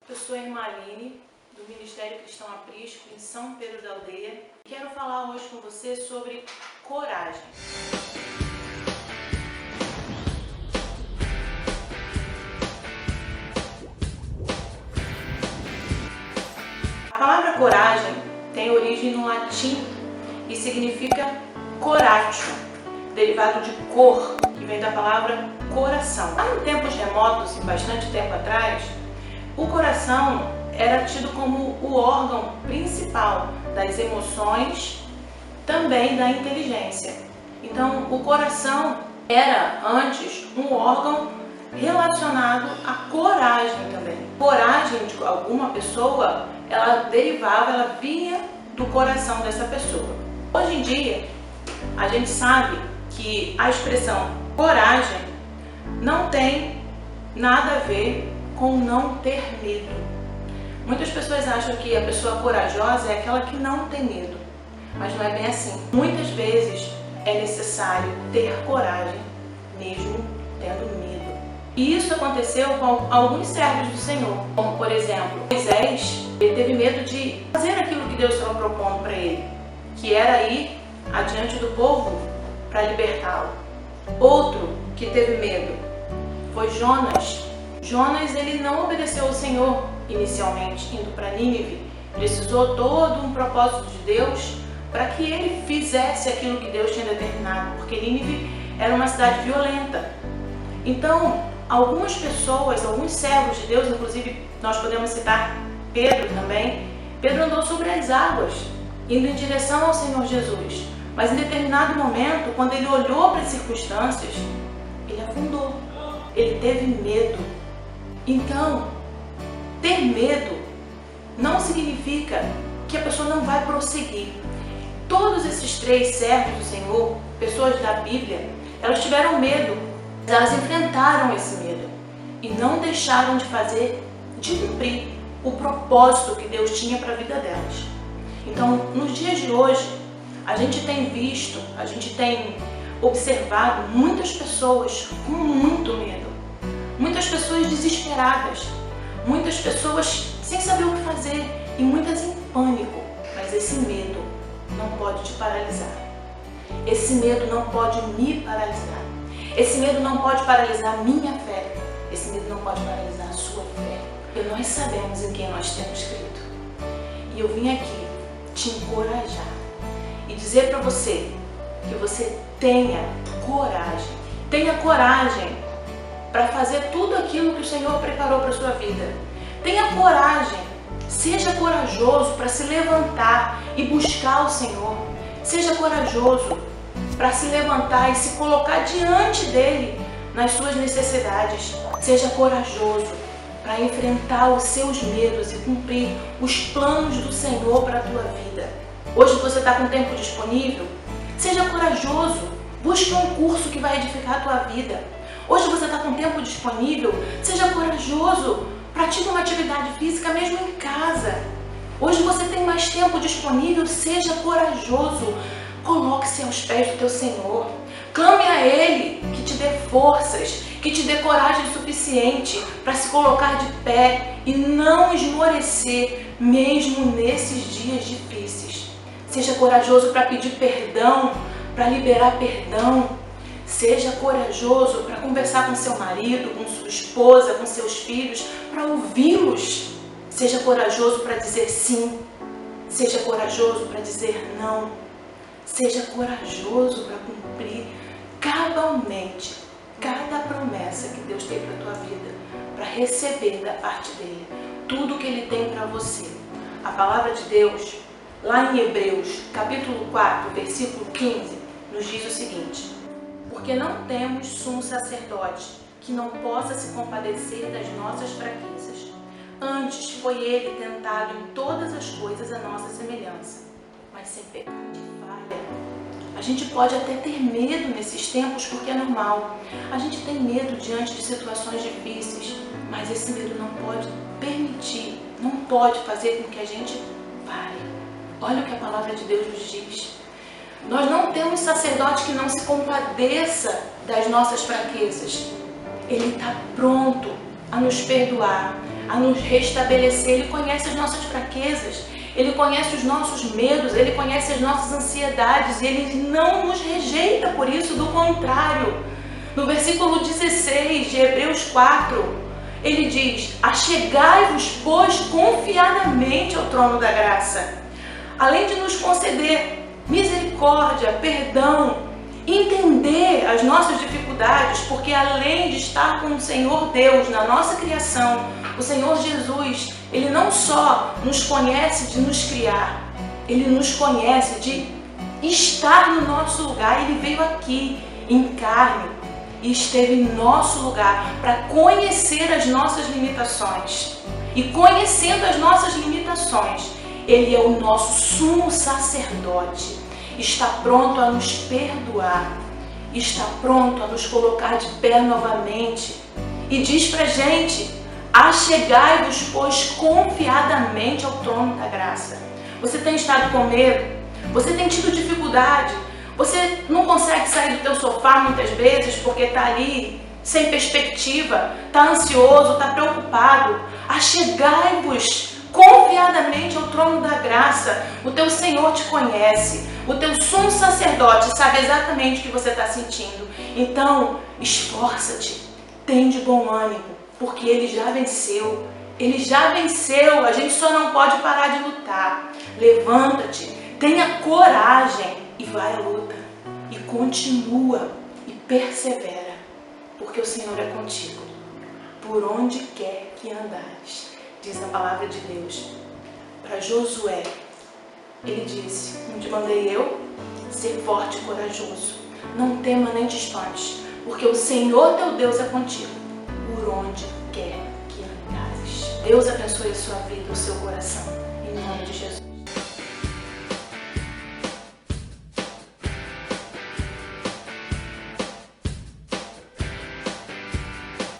Eu sou a irmã Aline, do Ministério Cristão Aprisco, em São Pedro da Aldeia. Quero falar hoje com você sobre coragem. A palavra coragem tem origem no latim e significa coratio, derivado de cor, que vem da palavra coração. Há em tempos remotos, e bastante tempo atrás, o coração era tido como o órgão principal das emoções, também da inteligência. Então, o coração era antes um órgão relacionado à coragem também. Coragem de alguma pessoa, ela vinha do coração dessa pessoa. Hoje em dia, a gente sabe que a expressão coragem não tem nada a ver com não ter medo. Muitas pessoas acham que a pessoa corajosa é aquela que não tem medo, mas não é bem assim. Muitas vezes é necessário ter coragem, mesmo tendo medo. E isso aconteceu com alguns servos do Senhor, como por exemplo, Moisés. Ele teve medo de fazer aquilo que Deus estava propondo para ele, que era ir adiante do povo para libertá-lo. Outro que teve medo foi Jonas. Jonas, ele não obedeceu ao Senhor inicialmente, indo para Nínive. Precisou todo um propósito de Deus para que ele fizesse aquilo que Deus tinha determinado, porque Nínive era uma cidade violenta. Então, algumas pessoas, alguns servos de Deus, inclusive nós podemos citar Pedro também. Pedro andou sobre as águas, indo em direção ao Senhor Jesus. Mas em determinado momento, quando ele olhou para as circunstâncias, ele afundou. Ele teve medo. Então, ter medo não significa que a pessoa não vai prosseguir. Todos esses três servos do Senhor, pessoas da Bíblia, elas tiveram medo. Elas enfrentaram esse medo e não deixaram de cumprir o propósito que Deus tinha para a vida delas. Então, nos dias de hoje, a gente tem visto, a gente tem observado muitas pessoas com muito medo. Muitas pessoas desesperadas, muitas pessoas sem saber o que fazer e muitas em pânico. Mas esse medo não pode te paralisar. Esse medo não pode me paralisar. Esse medo não pode paralisar a minha fé. Esse medo não pode paralisar a sua fé. Porque nós sabemos em quem nós temos crido. E eu vim aqui te encorajar e dizer para você que você tenha coragem. Tenha coragem para fazer tudo aquilo que o Senhor preparou para a sua vida. Tenha coragem, seja corajoso para se levantar e buscar o Senhor. Seja corajoso para se levantar e se colocar diante dEle nas suas necessidades. Seja corajoso para enfrentar os seus medos e cumprir os planos do Senhor para a tua vida. Hoje você está com tempo disponível? Seja corajoso, busque um curso que vai edificar a tua vida. Hoje você está com tempo disponível? Seja corajoso, pratique uma atividade física mesmo em casa. Hoje você tem mais tempo disponível? Seja corajoso, coloque-se aos pés do teu Senhor. Clame a Ele que te dê forças, que te dê coragem suficiente para se colocar de pé e não esmorecer mesmo nesses dias difíceis. Seja corajoso para pedir perdão, para liberar perdão. Seja corajoso para conversar com seu marido, com sua esposa, com seus filhos, para ouvi-los. Seja corajoso para dizer sim. Seja corajoso para dizer não. Seja corajoso para cumprir cabalmente cada promessa que Deus tem para a tua vida, para receber da parte dEle tudo que Ele tem para você. A palavra de Deus, lá em Hebreus, capítulo 4, versículo 15, nos diz o seguinte: porque não temos sumo sacerdote que não possa se compadecer das nossas fraquezas. Antes foi Ele tentado em todas as coisas à nossa semelhança, mas sem pecado de falha. A gente pode até ter medo nesses tempos porque é normal. A gente tem medo diante de situações difíceis, mas esse medo não pode permitir, não pode fazer com que a gente pare. Olha o que a palavra de Deus nos diz. Nós não temos sacerdote que não se compadeça das nossas fraquezas. Ele está pronto a nos perdoar, a nos restabelecer. Ele conhece as nossas fraquezas, Ele conhece os nossos medos, Ele conhece as nossas ansiedades e Ele não nos rejeita por isso, do contrário. No versículo 16 de Hebreus 4, ele diz: achegai-vos, pois, confiadamente ao trono da graça, além de nos conceder misericórdia, perdão, entender as nossas dificuldades, porque além de estar com o Senhor Deus na nossa criação, o Senhor Jesus, Ele não só nos conhece de nos criar, Ele nos conhece de estar no nosso lugar. Ele veio aqui em carne e esteve em nosso lugar para conhecer as nossas limitações. E conhecendo as nossas limitações, Ele é o nosso sumo sacerdote. Está pronto a nos perdoar, está pronto a nos colocar de pé novamente. E diz pra gente: achegai-vos, pois, confiadamente ao trono da graça. Você tem estado com medo? Você tem tido dificuldade? Você não consegue sair do teu sofá muitas vezes porque está ali sem perspectiva, está ansioso, está preocupado? Achegai-vos confiadamente ao trono da graça. O teu Senhor te conhece, o teu sumo sacerdote sabe exatamente o que você está sentindo. Então, esforça-te, tem de bom ânimo, porque Ele já venceu. Ele já venceu, a gente só não pode parar de lutar. Levanta-te, tenha coragem e vai à luta. E continua e persevera, porque o Senhor é contigo, por onde quer que andares. Diz a palavra de Deus para Josué. Ele disse: não te mandei eu? Ser forte e corajoso, não tema nem te espantes, porque o Senhor teu Deus é contigo, por onde quer que andares. Deus abençoe a sua vida, o seu coração, em nome